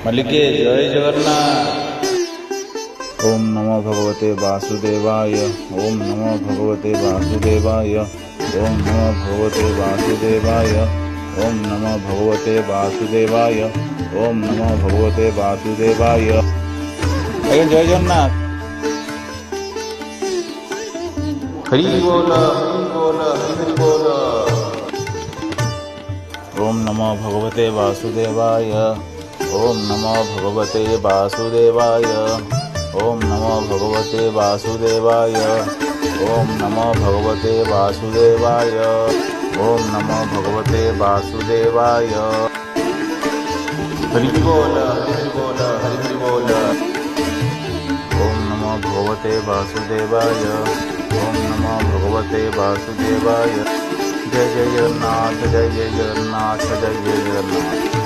मल्लिके जय जगन्नाथ। ओम नमो भगवते वासुदेवाय। ओम नमो भगवते वासुदेवाय। ओम नमो भगवते वासुदेवाय। ओम नमो भगवते वासुदेवाय। ओम नमो भगवते वासुदेवाय। जय जगन्नाथ। हरि बोल हरि बोल हरि बोल। ओम नमो भगवते वासुदेवाय। ओम नमो भगवते वासुदेवाय। ओम नमो भगवते वासुदेवाय। ओम नमो भगवते वासुदेवाय। ओम नमो भगवते वासुदेवाय। हरि बोल हरि बोल हरि बोल। ओम नमो भगवते वासुदेवाय। ओम नमो भगवते वासुदेवाय। जय जय जगन्नाथ जय जय जगन्नाथ जय जय जगन्नाथ।